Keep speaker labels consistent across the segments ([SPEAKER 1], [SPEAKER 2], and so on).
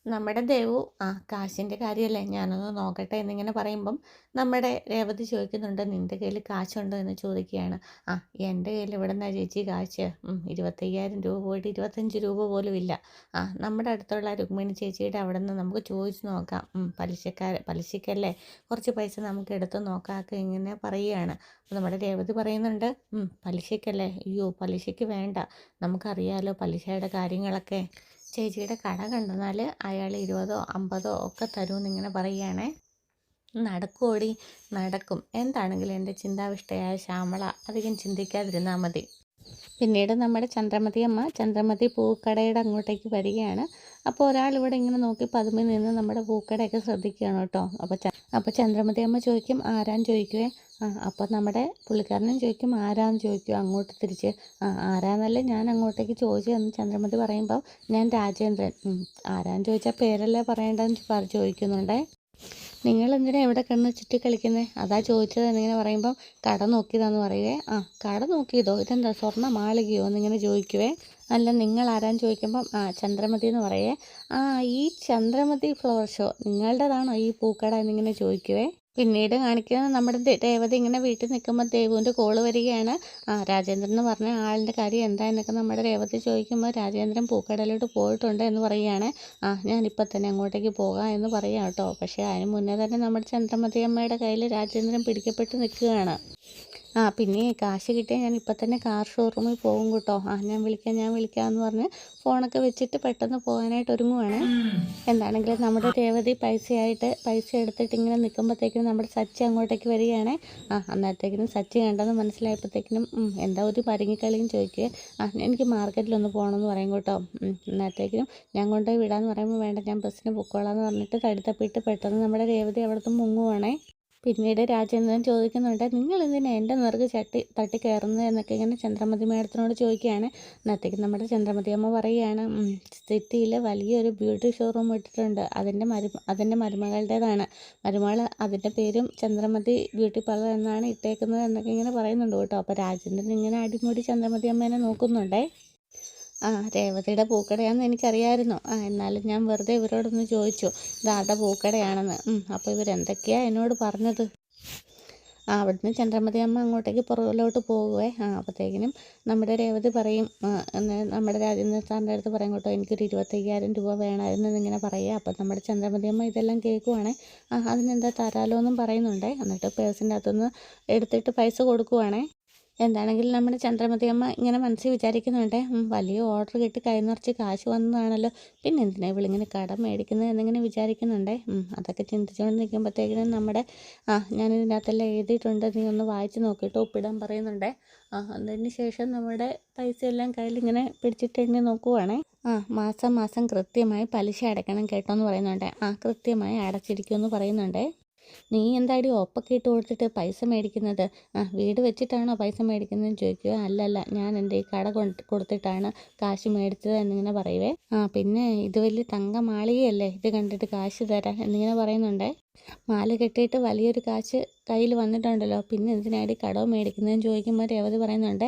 [SPEAKER 1] നമ്മുടെ ദേവു കാശിൻ്റെ കാര്യമല്ലേ ഞാനൊന്ന് നോക്കട്ടെ എന്നിങ്ങനെ പറയുമ്പം നമ്മുടെ രേവതി ചോദിക്കുന്നുണ്ട്, നിൻ്റെ കയ്യിൽ കാശുണ്ടോ എന്ന് ചോദിക്കുകയാണ്. ആ എൻ്റെ കയ്യിൽ എവിടുന്നാ ചേച്ചി കാശ്? 25,000 രൂപ പോയിട്ട് 25 രൂപ പോലും ഇല്ല. നമ്മുടെ അടുത്തുള്ള രുക്മിണി ചേച്ചിയുടെ അവിടെ നിന്ന് നമുക്ക് ചോദിച്ചു നോക്കാം. പലിശക്കല്ലേ, കുറച്ച് പൈസ നമുക്ക് എടുത്ത് നോക്കാമൊക്കെ ഇങ്ങനെ പറയുകയാണ്. അപ്പോൾ നമ്മുടെ രേവതി പറയുന്നുണ്ട്, പലിശക്കല്ലേ, അയ്യോ പലിശയ്ക്ക് വേണ്ട, നമുക്കറിയാലോ പലിശയുടെ കാര്യങ്ങളൊക്കെ. ചേച്ചിയുടെ കട കണ്ടെന്നാൽ അയാൾ 20ഓ 50ഓ ഒക്കെ തരുമെന്നിങ്ങനെ പറയുകയാണേ. നടക്കുമോടി, നടക്കും. എന്താണെങ്കിലും എൻ്റെ ചിന്താവിഷ്ടയായ ശ്യാമള അധികം ചിന്തിക്കാതിരുന്നാൽ മതി. പിന്നീട് നമ്മുടെ ചന്ദ്രമതി അമ്മ ചന്ദ്രമതി പൂക്കടയുടെ അങ്ങോട്ടേക്ക് വരികയാണ്. അപ്പോൾ ഒരാൾ ഇവിടെ ഇങ്ങനെ നോക്കി പതുമി നിന്ന് നമ്മുടെ പൂക്കടയൊക്കെ ശ്രദ്ധിക്കുകയാണ് കേട്ടോ. അപ്പോൾ ചന്ദ്രമതി അമ്മ ചോദിക്കും, ആരാന്ന് ചോദിക്കുവേ. അപ്പോൾ നമ്മുടെ പുള്ളിക്കാരനും ചോദിക്കും, ആരാന്ന് ചോദിക്കും അങ്ങോട്ട് തിരിച്ച്. ആരാന്നല്ലേ ഞാൻ അങ്ങോട്ടേക്ക് ചോദിച്ചതെന്ന് ചന്ദ്രമതി പറയുമ്പോൾ, ഞാൻ രാജേന്ദ്രൻ. ആരാന്ന് ചോദിച്ചാൽ പേരല്ലേ പറയേണ്ടതെന്ന് ചോദിക്കുന്നുണ്ടേ. നിങ്ങളെന്തിനാ ഇവിടെ കിടന്ന് ചുറ്റി കളിക്കുന്നത്, അതാ ചോദിച്ചത് എന്നിങ്ങനെ പറയുമ്പം, കട നോക്കിയതാന്ന് പറയുവേ. കട നോക്കിയതോ, ഇതെന്താ സ്വർണ്ണ മാളികയോ എന്നിങ്ങനെ ചോദിക്കുവേ. അല്ല നിങ്ങൾ ആരാന്ന് ചോദിക്കുമ്പം, ചന്ദ്രമതി എന്ന് പറയേ. ഈ ചന്ദ്രമതി ഫ്ലവർ ഷോ നിങ്ങളുടേതാണോ ഈ പൂക്കട എന്നിങ്ങനെ ചോദിക്കുവേ. പിന്നീട് കാണിക്കുന്നത് നമ്മുടെ രേവതി ഇങ്ങനെ വീട്ടിൽ നിൽക്കുമ്പോൾ ദേവുവിൻ്റെ കോള് വരികയാണ്. രാജേന്ദ്രൻ എന്ന് പറഞ്ഞ ആളിൻ്റെ കാര്യം എന്താ എന്നൊക്കെ നമ്മുടെ രേവതി ചോദിക്കുമ്പോൾ, രാജേന്ദ്രൻ പൂക്കടയിലോട്ട് പോയിട്ടുണ്ട് എന്ന് പറയുകയാണ്. ഞാനിപ്പോൾ തന്നെ അങ്ങോട്ടേക്ക് പോകാം എന്ന് പറയാം കേട്ടോ. പക്ഷേ അതിന് മുന്നേ തന്നെ നമ്മുടെ ചന്ദ്രമതി അമ്മയുടെ കയ്യിൽ രാജേന്ദ്രൻ പിടിക്കപ്പെട്ട് നിൽക്കുകയാണ്. പിന്നെ കാശ് കിട്ടിയാൽ ഞാൻ ഇപ്പം തന്നെ കാർ ഷോറൂമിൽ പോകും കേട്ടോ. ഞാൻ വിളിക്കാം എന്ന് പറഞ്ഞ് ഫോണൊക്കെ വെച്ചിട്ട് പെട്ടെന്ന് പോകാനായിട്ട് ഒരുങ്ങുവാണ്. എന്താണെങ്കിലും നമ്മുടെ രേവതി പൈസ എടുത്തിട്ട് ഇങ്ങനെ നിൽക്കുമ്പോഴത്തേക്കിനും നമ്മുടെ സച്ചി അങ്ങോട്ടേക്ക് വരികയാണ്. അന്നേരത്തേക്കിനും സച്ചി കണ്ടെന്ന് മനസ്സിലായപ്പോഴത്തേക്കിനും എന്താ ഒരു പരുങ്ങിക്കളിയും ചോദിക്കുക. എനിക്ക് മാർക്കറ്റിലൊന്ന് പോകണമെന്ന് പറയും കേട്ടോ. അന്നേരത്തേക്കിനും ഞാൻ കൊണ്ടുപോയി വിടാമെന്ന് പറയുമ്പോൾ, വേണ്ട ഞാൻ ബസ്സിന് പൊക്കോളാം എന്ന് പറഞ്ഞിട്ട് തടിത്തപ്പിട്ട് പെട്ടെന്ന് നമ്മുടെ രേവതി അവിടുത്തെ മുങ്ങുവാണേ. പിന്നീട് രാജേന്ദ്രൻ ചോദിക്കുന്നുണ്ട്, നിങ്ങൾ എന്തിനാ എൻ്റെ നെറുക് തട്ടി കയറുന്നത് എന്നൊക്കെ ഇങ്ങനെ ചന്ദ്രമതി മേഡത്തിനോട് ചോദിക്കുകയാണ്. അന്നത്തേക്ക് നമ്മുടെ ചന്ദ്രമതി അമ്മ പറയുകയാണ്, സിറ്റിയിൽ വലിയൊരു ബ്യൂട്ടി ഷോറൂം ഇട്ടിട്ടുണ്ട്, അതിൻ്റെ മരുമകളുടേതാണ്. മരുമകൾ അതിൻ്റെ പേരും ചന്ദ്രമതി ബ്യൂട്ടി പാർലർ എന്നാണ് ഇട്ടേക്കുന്നത് എന്നൊക്കെ ഇങ്ങനെ പറയുന്നുണ്ട് കേട്ടോ. അപ്പോൾ രാജേന്ദ്രൻ ഇങ്ങനെ അടിമുടി ചന്ദ്രമതി അമ്മേനെ നോക്കുന്നുണ്ടേ. രേവതിയുടെ പൂക്കടയാണെന്ന് എനിക്കറിയാമായിരുന്നു. എന്നാലും ഞാൻ വെറുതെ ഇവരോടൊന്ന് ചോദിച്ചു, ഇതാരുടെ പൂക്കടയാണെന്ന്. അപ്പോൾ ഇവരെന്തൊക്കെയാണ് എന്നോട് പറഞ്ഞത്. അവിടുന്ന് ചന്ദ്രമതി അമ്മ അങ്ങോട്ടേക്ക് പുറകിലോട്ട് പോകുവേ. അപ്പോഴത്തേക്കിനും നമ്മുടെ രേവതി പറയും, നമ്മുടെ രാജേന്ദ്രൻ സാറിൻ്റെ അടുത്ത് പറയും കേട്ടോ, എനിക്കൊരു 25,000 രൂപ വേണമായിരുന്നു എന്നിങ്ങനെ പറയുക. അപ്പം നമ്മുടെ ചന്ദ്രമതി അമ്മ ഇതെല്ലാം കേൾക്കുവാണേ. അതിനെന്താ തരാലോ എന്നും പറയുന്നുണ്ടേ. എന്നിട്ട് പേഴ്സിൻ്റെ അകത്തുനിന്ന് എടുത്തിട്ട് പൈസ കൊടുക്കുവാണേ. എന്താണെങ്കിലും നമ്മുടെ ചന്ദ്രമതി അമ്മ ഇങ്ങനെ മനസ്സിൽ വിചാരിക്കുന്നുണ്ട്, വലിയ ഓർഡർ കിട്ടി കൈ നിറച്ച് കാശ് വന്നതാണല്ലോ, പിന്നെ എന്തിനാ ഇവളിങ്ങനെ കടം മേടിക്കുന്നത് എന്നിങ്ങനെ വിചാരിക്കുന്നുണ്ട്. അതൊക്കെ ചിന്തിച്ചുകൊണ്ട് നിൽക്കുമ്പോഴത്തേക്കിനും നമ്മുടെ ഞാനിതിനകത്തെല്ലാം എഴുതിയിട്ടുണ്ട്, നീ ഒന്ന് വായിച്ച് നോക്കിയിട്ട് ഒപ്പിടാൻ പറയുന്നുണ്ട്. അതിന് ശേഷം നമ്മുടെ പൈസയെല്ലാം കയ്യിലിങ്ങനെ പിടിച്ചിട്ട് എണ്ണി നോക്കുവാണേ. മാസം കൃത്യമായി പലിശ അടയ്ക്കണം കേട്ടോ എന്ന് പറയുന്നുണ്ട്. കൃത്യമായി അടച്ചിരിക്കുമെന്ന് പറയുന്നുണ്ട്. നീ എന്താടി ഒപ്പൊക്കെ ഇട്ട് കൊടുത്തിട്ട് പൈസ മേടിക്കുന്നത്, വീട് വെച്ചിട്ടാണോ പൈസ മേടിക്കുന്നതെന്ന് ചോദിക്കുക. അല്ലല്ല, ഞാൻ എൻ്റെ ഈ കട കൊടുത്തിട്ടാണ് കാശ് മേടിച്ചത് എന്നിങ്ങനെ പറയുവേ. പിന്നെ ഇത് വലിയ തങ്ക മാളികയല്ലേ, ഇത് കണ്ടിട്ട് കാശ് തരാൻ എന്നിങ്ങനെ പറയുന്നുണ്ടേ. മാല കെട്ടിയിട്ട് വലിയൊരു കാശ് കയ്യിൽ വന്നിട്ടുണ്ടല്ലോ, പിന്നെ എന്തിനാടി കടവ് മേടിക്കുന്നതെന്ന് ചോദിക്കുമ്പോൾ രേവതി പറയുന്നുണ്ട്,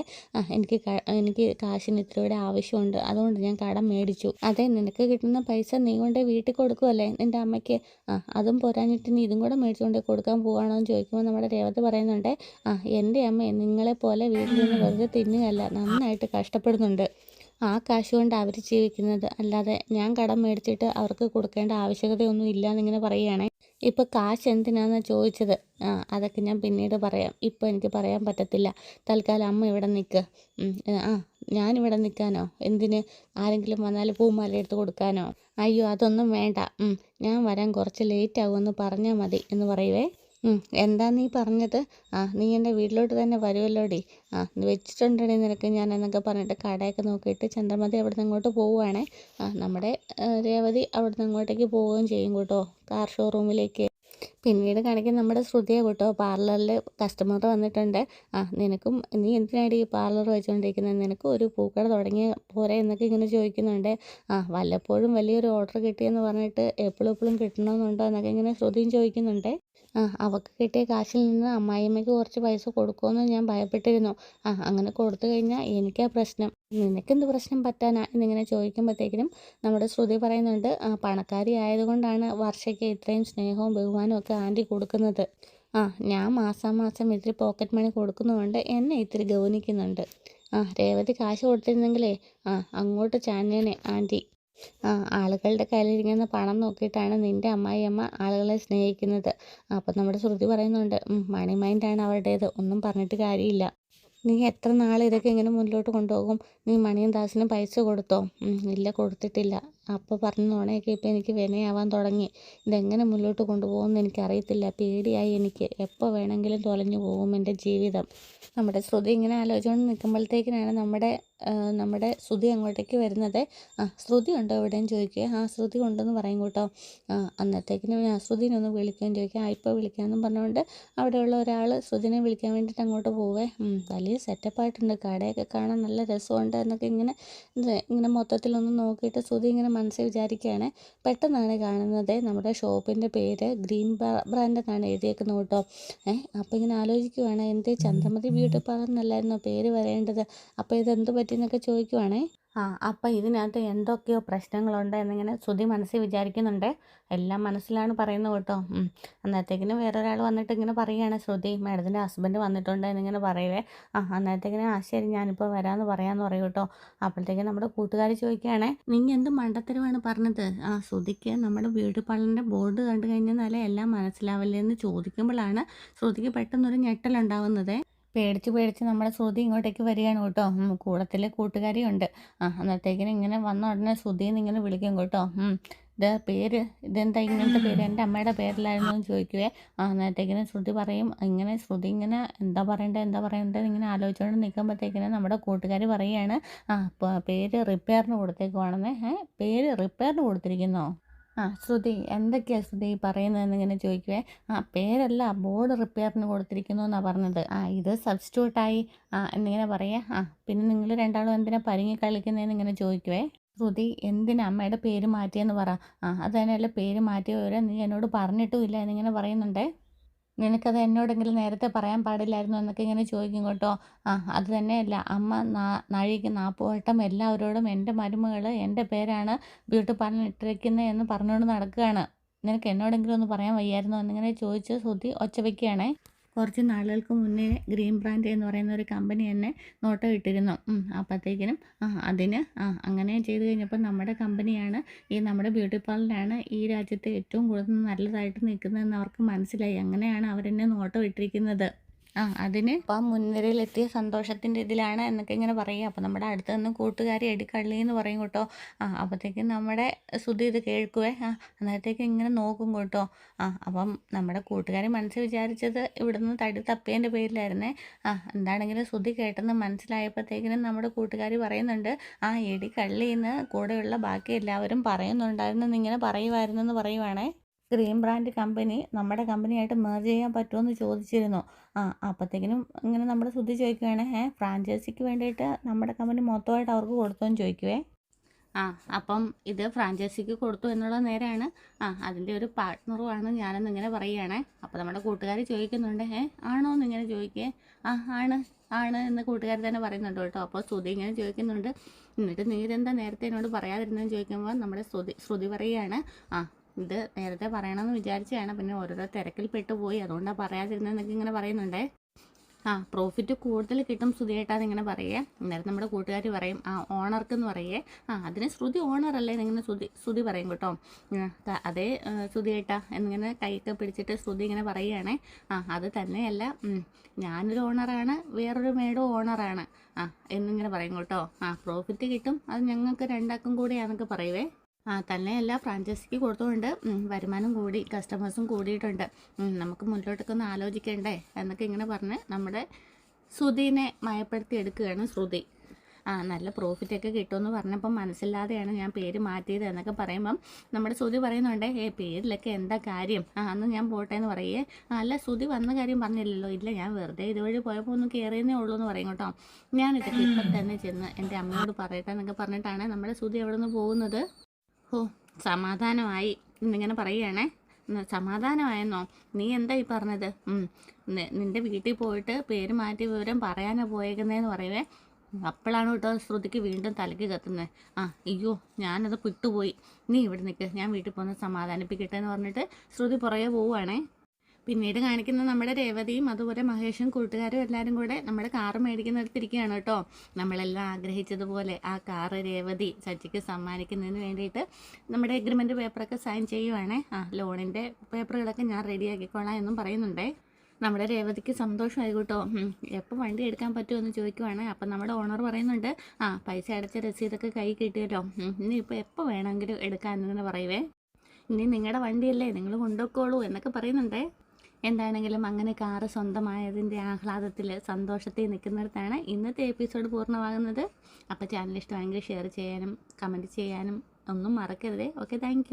[SPEAKER 1] എനിക്ക് കാശിന് ഇത്രയുടെ ആവശ്യമുണ്ട്, അതുകൊണ്ട് ഞാൻ കടം മേടിച്ചു. അതെ, നിനക്ക് കിട്ടുന്ന പൈസ നീ കൊണ്ട് വീട്ടിൽ കൊടുക്കുമല്ലേ നിൻ്റെ അമ്മയ്ക്ക്, അതും പോരാഞ്ഞിട്ട് നീ ഇതും കൂടെ മേടിച്ചുകൊണ്ട് കൊടുക്കാൻ പോവുകയാണോ എന്ന് ചോദിക്കുമ്പോൾ നമ്മുടെ രേവതി പറയുന്നുണ്ട്, എൻ്റെ അമ്മ നിങ്ങളെപ്പോലെ വീട്ടിൽ നിന്ന് വെറുതെ തിന്നുകയല്ല, നന്നായിട്ട് കഷ്ടപ്പെടുന്നുണ്ട്. കാശ് കൊണ്ട് അവർ ജീവിക്കുന്നത്, അല്ലാതെ ഞാൻ കടം മേടിച്ചിട്ട് അവർക്ക് കൊടുക്കേണ്ട ആവശ്യകതയൊന്നും ഇല്ല എന്നിങ്ങനെ പറയുകയാണേ. ഇപ്പോൾ കാശ് എന്തിനാണെന്ന് ചോദിച്ചത്, അതൊക്കെ ഞാൻ പിന്നീട് പറയാം, ഇപ്പോൾ എനിക്ക് പറയാൻ പറ്റത്തില്ല. തൽക്കാലം അമ്മ ഇവിടെ നിൽക്കുക. ഞാനിവിടെ നിൽക്കാനോ, എന്തിന്, ആരെങ്കിലും വന്നാൽ പൂമാല എടുത്ത് കൊടുക്കാനോ? അയ്യോ അതൊന്നും വേണ്ട, ഞാൻ വരാൻ കുറച്ച് ലേറ്റ് ആകുമെന്ന് പറഞ്ഞാൽ മതി എന്ന് പറയുവേ. എന്താ നീ പറഞ്ഞത്, നീ എൻ്റെ വീട്ടിലോട്ട് തന്നെ വരുമല്ലോടി, വെച്ചിട്ടുണ്ടെടി നിനക്ക് ഞാൻ എന്നൊക്കെ പറഞ്ഞിട്ട് കടയൊക്കെ നോക്കിയിട്ട് ചന്ദ്രമതി അവിടെ നിന്ന് അങ്ങോട്ട് പോവുകയാണേ. നമ്മുടെ രേവതി അവിടെ നിന്ന് അങ്ങോട്ടേക്ക് പോവുകയും ചെയ്യും കേട്ടോ, കാർ ഷോറൂമിലേക്ക്. പിന്നീട് കാണിക്കാൻ നമ്മുടെ ശ്രുതിയെ കേട്ടോ, പാർലറിൽ കസ്റ്റമർ വന്നിട്ടുണ്ട്. നീ എന്തിനാണ് ഈ പാർലർ വെച്ചുകൊണ്ടിരിക്കുന്നത്, നിനക്കും ഒരു പൂക്കട തുടങ്ങിയ പോരെ എന്നൊക്കെ ഇങ്ങനെ ചോദിക്കുന്നുണ്ട്. വല്ലപ്പോഴും വലിയൊരു ഓർഡർ കിട്ടിയെന്ന് പറഞ്ഞിട്ട് എപ്പോഴും കിട്ടണമെന്നുണ്ടോ എന്നൊക്കെ ഇങ്ങനെ ശ്രുതിയും ചോദിക്കുന്നുണ്ട്. അവൾക്ക് കിട്ടിയ കാശിൽ നിന്ന് അമ്മായിയമ്മയ്ക്ക് കുറച്ച് പൈസ കൊടുക്കുമെന്ന് ഞാൻ ഭയപ്പെട്ടിരുന്നു. അങ്ങനെ കൊടുത്തു കഴിഞ്ഞാൽ എനിക്കാ പ്രശ്നം. നിനക്കെന്ത് പ്രശ്നം പറ്റാനാ എന്നിങ്ങനെ ചോദിക്കുമ്പോഴത്തേക്കിനും നമ്മുടെ ശ്രുതി പറയുന്നുണ്ട്, പണക്കാരി ആയതുകൊണ്ടാണ് വർഷയ്ക്ക് ഇത്രയും സ്നേഹവും ബഹുമാനവും ഒക്കെ ആൻറ്റി കൊടുക്കുന്നത്. ഞാൻ മാസാമാസം ഇത്തിരി പോക്കറ്റ് മണി കൊടുക്കുന്നതുകൊണ്ട് എന്നെ ഇത്തിരി ഗൗനിക്കുന്നുണ്ട്. രേവതി കാശ് കൊടുത്തിരുന്നെങ്കിലേ അങ്ങോട്ട് ചാഞ്ഞേനെ ആൻറ്റി. ആളുകളുടെ കയ്യിലിരിക്കുന്ന പണം നോക്കിയിട്ടാണ് നിൻ്റെ അമ്മായിയമ്മ ആളുകളെ സ്നേഹിക്കുന്നത്. അപ്പം നമ്മുടെ ശ്രുതി പറയുന്നുണ്ട്, മണി മൈൻഡാണ് അവരുടേത്, ഒന്നും പറഞ്ഞിട്ട് കാര്യമില്ല. നീ എത്ര നാൾ ഇതൊക്കെ ഇങ്ങനെ മുന്നോട്ട് കൊണ്ടുപോകും? നീ മണിയും ദാസിനും പൈസ കൊടുത്തോ? ഇല്ല, കൊടുത്തിട്ടില്ല. അപ്പോൾ പറഞ്ഞ നുണയൊക്കെ ഇപ്പോൾ എനിക്ക് വിനയാവാൻ തുടങ്ങി. ഇതെങ്ങനെ മുന്നോട്ട് കൊണ്ടുപോകുമെന്ന് എനിക്കറിയത്തില്ല. പേടിയായി എനിക്ക്. എപ്പോൾ വേണമെങ്കിലും തൊലഞ്ഞു പോകും എൻ്റെ ജീവിതം. നമ്മുടെ ശ്രുതി ഇങ്ങനെ ആലോചിച്ചുകൊണ്ട് നിൽക്കുമ്പോഴത്തേക്കിനാണ് നമ്മുടെ ശ്രുതി അങ്ങോട്ടേക്ക് വരുന്നത്. ശ്രുതി ഉണ്ടോ എവിടെയും ചോദിക്കുക. ശ്രുതി ഉണ്ടെന്ന് പറയും കേട്ടോ. അന്നത്തേക്കിനും ഞാൻ ശ്രുതിനെ ഒന്ന് വിളിക്കുകയും ചോദിക്കുക. ഇപ്പോൾ വിളിക്കാമെന്നും പറഞ്ഞുകൊണ്ട് അവിടെയുള്ള ഒരാൾ ശ്രുതിനെ വിളിക്കാൻ വേണ്ടിയിട്ട് അങ്ങോട്ട് പോവേ. വലിയ സെറ്റപ്പായിട്ടുണ്ട്, കടയൊക്കെ കാണാൻ നല്ല രസമുണ്ട് എന്നൊക്കെ ഇങ്ങനെ മൊത്തത്തിലൊന്ന് നോക്കിയിട്ട് ശ്രുതി ഇങ്ങനെ മനസ്സിൽ വിചാരിക്കുകയാണ്. പെട്ടെന്നാണ് കാണുന്നത് നമ്മുടെ ഷോപ്പിൻ്റെ പേര് ഗ്രീൻ ബ്രാൻഡ് എന്നാണ് എഴുതിയേക്കുന്നത് കേട്ടോ. അപ്പോൾ ഇങ്ങനെ ആലോചിക്കുവാണ്, എന്തേ ചന്ദ്രമതി ബ്യൂട്ടി പാർലർ എന്നല്ലായിരുന്നോ പേര് വരേണ്ടത്? അപ്പോൾ ഇതെന്ത് പറ്റിയെന്നൊക്കെ ചോദിക്കുവാണേ. അപ്പം ഇതിനകത്ത് എന്തൊക്കെയോ പ്രശ്നങ്ങളുണ്ട് എന്നിങ്ങനെ ശ്രുതി മനസ്സിൽ വിചാരിക്കുന്നുണ്ട്. എല്ലാം മനസ്സിലാണ് പറയുന്നത് കേട്ടോ. അന്നേരത്തേക്കിനും വേറൊരാൾ വന്നിട്ട് ഇങ്ങനെ പറയുകയാണ്, ശ്രുതി മാഡത്തിൻ്റെ ഹസ്ബൻഡ് വന്നിട്ടുണ്ട് എന്നിങ്ങനെ പറയുവേ. അന്നേരത്തേക്കിനും ശരി ഞാനിപ്പോൾ വരാമെന്ന് പറയാമെന്ന് പറയും കേട്ടോ. അപ്പോഴത്തേക്കും നമ്മുടെ കൂട്ടുകാർ ചോദിക്കുകയാണേ, നിങ്ങൾ എന്ത് മണ്ടത്തരമാണ് പറഞ്ഞത്? ശ്രുതിക്ക് നമ്മുടെ ബ്യൂട്ടി പാർലറിൻ്റെ ബോർഡ് കണ്ടു കഴിഞ്ഞാലേ എല്ലാം മനസ്സിലാവില്ലേ എന്ന് ചോദിക്കുമ്പോഴാണ് ശ്രുതിക്ക് പെട്ടെന്നൊരു ഞെട്ടലുണ്ടാവുന്നത്. പേടിച്ച് നമ്മുടെ ശ്രുതി ഇങ്ങോട്ടേക്ക് വരികയാണ് കേട്ടോ. കൂടത്തിൽ കൂട്ടുകാരിയുണ്ട്. അന്നത്തേക്കിനും ഇങ്ങനെ വന്ന ഉടനെ ശ്രുതിന്ന് ഇങ്ങനെ വിളിക്കും കേട്ടോ. പേര് ഇതെന്താ ഇങ്ങനത്തെ പേര്? എൻ്റെ അമ്മയുടെ പേരിലായിരുന്നു എന്ന് ചോദിക്കുവേ. അന്നത്തേക്കിനും ശ്രുതി പറയും. ശ്രുതി ഇങ്ങനെ എന്താ പറയണ്ടത് ഇങ്ങനെ ആലോചിച്ചുകൊണ്ട് നിൽക്കുമ്പോഴത്തേക്കിനും നമ്മുടെ കൂട്ടുകാർ പറയുകയാണ്, പേര് റിപ്പയറിന് കൊടുത്തേക്കുവാണെന്നേ. പേര് റിപ്പയറിന് കൊടുത്തിരിക്കുന്നോ? ശ്രുതി എന്തൊക്കെയാണ് ശ്രുതി പറയുന്നതെന്നിങ്ങനെ ചോദിക്കുവേ. പേരല്ല, ബോർഡ് റിപ്പയറിന് കൊടുത്തിരിക്കുന്നു എന്നാണ് പറഞ്ഞത്. ഇത് സബ്സ്റ്റിറ്റ്യൂട്ടായി എന്നിങ്ങനെ പറയുക. പിന്നെ നിങ്ങൾ രണ്ടാളും എന്തിനാ പരുങ്ങി കളിക്കുന്നതെന്ന് ഇങ്ങനെ ചോദിക്കുവേ. ശ്രുതി എന്തിനാ അമ്മയുടെ പേര് മാറ്റിയെന്ന് പറ. അത് തന്നെയല്ല, പേര് മാറ്റിയ വിവരം നീ എന്നോട് പറഞ്ഞിട്ടുമില്ല എന്നിങ്ങനെ പറയുന്നുണ്ടേ. നിനക്കത് എന്നോടെങ്കിലും നേരത്തെ പറയാൻ പാടില്ലായിരുന്നു എന്നൊക്കെ ഇങ്ങനെ ചോദിക്കും കേട്ടോ. അത് തന്നെയല്ല, അമ്മ നാഴിക്ക് 40 വട്ടം എല്ലാവരോടും എൻ്റെ മരുമകൾ എൻ്റെ പേരാണ് ബ്യൂട്ടി പാർലർ ഇട്ടിരിക്കുന്നത് എന്ന് പറഞ്ഞുകൊണ്ട് നടക്കുകയാണ്. നിനക്ക് എന്നോടെങ്കിലും ഒന്ന് പറയാൻ വയ്യായിരുന്നോ എന്നിങ്ങനെ ചോദിച്ച് ശ്രുതി ഒച്ച വയ്ക്കുകയാണേ. കുറച്ച് നാളുകൾക്ക് മുന്നേ ഗ്രീൻ ബ്രാൻഡ് എന്ന് പറയുന്ന ഒരു കമ്പനി തന്നെ നോട്ടം ഇട്ടിരുന്നു. അപ്പോഴത്തേക്കിനും അതിന് അങ്ങനെ ചെയ്ത് കഴിഞ്ഞപ്പോൾ നമ്മുടെ കമ്പനിയാണ്, നമ്മുടെ ബ്യൂട്ടി പാർലറാണ് ഈ രാജ്യത്തെ ഏറ്റവും കൂടുതൽ നല്ലതായിട്ട് നിൽക്കുന്നതെന്ന് അവർക്ക് മനസ്സിലായി. അങ്ങനെയാണ് അവരെന്നെ നോട്ടം ഇട്ടിരിക്കുന്നത്. അതിന് ഇപ്പം മുൻനിരയിലെത്തിയ സന്തോഷത്തിൻ്റെ ഇതിലാണ് എന്നൊക്കെ ഇങ്ങനെ പറയുക. അപ്പോൾ നമ്മുടെ അടുത്ത് നിന്ന് കൂട്ടുകാരി എടിക്കള്ളി എന്ന് പറയും കേട്ടോ. അപ്പോഴത്തേക്കും നമ്മുടെ ശ്രുതി ഇത് കേൾക്കുവേ. അന്നേരത്തേക്ക് ഇങ്ങനെ നോക്കും കേട്ടോ. അപ്പം നമ്മുടെ കൂട്ടുകാരി മനസ്സിൽ വിചാരിച്ചത് ഇവിടുന്ന് തടി തപ്പിയതിൻ്റെ പേരിലായിരുന്നേ. എന്താണെങ്കിലും ശ്രുതി കേട്ടെന്ന് മനസ്സിലായപ്പോഴത്തേക്കിനും നമ്മുടെ കൂട്ടുകാരി പറയുന്നുണ്ട്, എടിക്കള്ളിന്ന് കൂടെയുള്ള ബാക്കി എല്ലാവരും പറയുന്നുണ്ടായിരുന്നു എന്നിങ്ങനെ പറയുമായിരുന്നെന്ന് പറയുവാണേ. ഗ്രീൻ ബ്രാൻഡ് കമ്പനി നമ്മുടെ കമ്പനിയായിട്ട് മെർജ് ചെയ്യാൻ പറ്റുമെന്ന് ചോദിച്ചിരുന്നു. അപ്പോഴത്തേക്കിനും ഇങ്ങനെ നമ്മുടെ ശ്രുതി ചോദിക്കുകയാണ്, ഫ്രാഞ്ചൈസിക്ക് വേണ്ടിയിട്ട് നമ്മുടെ കമ്പനി മൊത്തമായിട്ട് അവർക്ക് കൊടുത്തോന്ന് ചോദിക്കുവേ. അപ്പം ഇത് ഫ്രാഞ്ചൈസിക്ക് കൊടുത്തു എന്നുള്ളത് നേരെയാണ്. അതിൻ്റെ ഒരു പാർട്ട്ണറുമാണ് ഞാനെന്നിങ്ങനെ പറയുകയാണേ. അപ്പോൾ നമ്മുടെ കൂട്ടുകാർ ചോദിക്കുന്നുണ്ട്, ആണോ എന്നിങ്ങനെ ചോദിക്കേ. ആണ് എന്ന് കൂട്ടുകാർ തന്നെ പറയുന്നുണ്ട് കേട്ടോ. അപ്പോൾ ശ്രുതി ഇങ്ങനെ ചോദിക്കുന്നുണ്ട്, എന്നിട്ട് നീ ഇതെന്താ നേരത്തെ എന്നോട് പറയാതിരുന്നതെന്ന് ചോദിക്കുമ്പോൾ നമ്മുടെ ശ്രുതി പറയുകയാണ്, ഇത് നേരത്തെ പറയണമെന്ന് വിചാരിച്ചതാണ്, പിന്നെ ഓരോരോ തിരക്കിൽ പെട്ടുപോയി, അതുകൊണ്ടാണ് പറയാതിരുന്നതെന്നൊക്കെ ഇങ്ങനെ പറയുന്നുണ്ടേ. പ്രോഫിറ്റ് കൂടുതൽ കിട്ടും ശ്രുതിയേട്ടാന്ന് ഇങ്ങനെ പറയുക. അന്നേരം നമ്മുടെ കൂട്ടുകാർ പറയും, ഓണർക്കെന്ന് പറയേ. അതിന് ശ്രുതി ഓണറല്ലേ എന്നിങ്ങനെ ശ്രുതി പറയും കേട്ടോ. അതേ ശ്രുതിയേട്ടാ എന്നിങ്ങനെ കൈയൊക്കെ പിടിച്ചിട്ട് ശ്രുതി ഇങ്ങനെ പറയുകയാണേ. അത് തന്നെയല്ല, ഞാനൊരു ഓണറാണ്, വേറൊരു മേഡും ഓണറാണ് എന്നിങ്ങനെ പറയും കേട്ടോ. പ്രോഫിറ്റ് കിട്ടും, അത് ഞങ്ങൾക്ക് രണ്ടാൾക്കും കൂടിയാന്നൊക്കെ പറയുവേ. തന്നെയല്ല, ഫ്രാഞ്ചൈസിക്ക് കൊടുത്തുകൊണ്ട് വരുമാനം കൂടി, കസ്റ്റമേഴ്സും കൂടിയിട്ടുണ്ട്, നമുക്ക് മുന്നോട്ടൊക്കെ ഒന്ന് ആലോചിക്കണ്ടേ എന്നൊക്കെ ഇങ്ങനെ പറഞ്ഞ് നമ്മുടെ ശ്രുതിനെ മയപ്പെടുത്തി എടുക്കുകയാണ് ശ്രുതി. നല്ല പ്രോഫിറ്റൊക്കെ കിട്ടുമെന്ന് പറഞ്ഞപ്പം മനസ്സില്ലാതെയാണ് ഞാൻ പേര് മാറ്റിയത് എന്നൊക്കെ പറയുമ്പം നമ്മുടെ ശ്രുതി പറയുന്നുണ്ട്, പേരിലൊക്കെ എന്താ കാര്യം, അന്ന് ഞാൻ പോട്ടെ എന്ന് പറയേ. അല്ല, ശ്രുതി വന്ന കാര്യം പറഞ്ഞില്ലല്ലോ. ഇല്ല, ഞാൻ വെറുതെ ഇതുവഴി പോയപ്പോൾ ഒന്ന് കയറിയെന്നേ ഉള്ളൂ എന്ന് പറയും കേട്ടോ. ഞാനിതൊക്കെ ഇപ്പം തന്നെ ചെന്ന് എൻ്റെ അമ്മയോട് പറയട്ടെ എന്നൊക്കെ പറഞ്ഞിട്ടാണ് നമ്മുടെ ശ്രുതി അവിടെ നിന്ന് പോകുന്നത്. സമാധാനമായി എന്നിങ്ങനെ പറയുകയാണേ. സമാധാനമായെന്നോ? നീ എന്താ ഈ പറഞ്ഞത്? നിൻ്റെ വീട്ടിൽ പോയിട്ട് പേര് മാറ്റി വിവരം പറയാനാണ് പോയേക്കുന്നതെന്ന് പറയുവേ. അപ്പോഴാണ് കേട്ടോ ശ്രുതിക്ക് വീണ്ടും തലയ്ക്ക് കത്തുന്നത്. അയ്യോ ഞാനത് വിട്ടുപോയി, നീ ഇവിടെ നിൽക്ക്, ഞാൻ വീട്ടിൽ പോകുന്ന സമാധാനിപ്പിക്കട്ടെ എന്ന് പറഞ്ഞിട്ട് ശ്രുതി പുറകെ പോവുകയാണേ. പിന്നീട് കാണിക്കുന്ന നമ്മുടെ രേവതിയും അതുപോലെ മഹേഷും കൂട്ടുകാരും എല്ലാവരും കൂടെ നമ്മുടെ കാറ് മേടിക്കുന്നിടത്തിരിക്കുകയാണ് കേട്ടോ. നമ്മളെല്ലാം ആഗ്രഹിച്ചതുപോലെ ആ കാറ് രേവതി സച്ചിക്ക് സമ്മാനിക്കുന്നതിന് വേണ്ടിയിട്ട് നമ്മുടെ എഗ്രിമെൻറ്റ് പേപ്പറൊക്കെ സൈൻ ചെയ്യുവാണേ. ലോണിൻ്റെ പേപ്പറുകളൊക്കെ ഞാൻ റെഡിയാക്കിക്കോളാം എന്നും പറയുന്നുണ്ടേ. നമ്മുടെ രേവതിക്ക് സന്തോഷമായി കേട്ടോ. എപ്പോൾ വണ്ടി എടുക്കാൻ പറ്റുമെന്ന് ചോദിക്കുവാണ്. അപ്പം നമ്മുടെ ഓണർ പറയുന്നുണ്ട്, പൈസ അടച്ച രസീതൊക്കെ കൈ കിട്ടിയല്ലോ, ഇനി ഇപ്പോൾ എപ്പോൾ വേണമെങ്കിലും എടുക്കാമെന്നിങ്ങനെ പറയുവേ. ഇനി നിങ്ങളുടെ വണ്ടിയല്ലേ, നിങ്ങൾ കൊണ്ടുപോയിക്കോളൂ എന്നൊക്കെ പറയുന്നുണ്ടേ. എന്താണെങ്കിലും അങ്ങനെ കാറ് സ്വന്തമായതിൻ്റെ ആഹ്ലാദത്തിൽ സന്തോഷത്തിൽ നിൽക്കുന്നിടത്താണ് ഇന്നത്തെ എപ്പിസോഡ് പൂർണ്ണമാകുന്നത്. അപ്പോൾ ചാനൽ ഇഷ്ടമായെങ്കിൽ ഷെയർ ചെയ്യാനും കമൻറ്റ് ചെയ്യാനും ഒന്നും മറക്കരുതേ. Okay, thank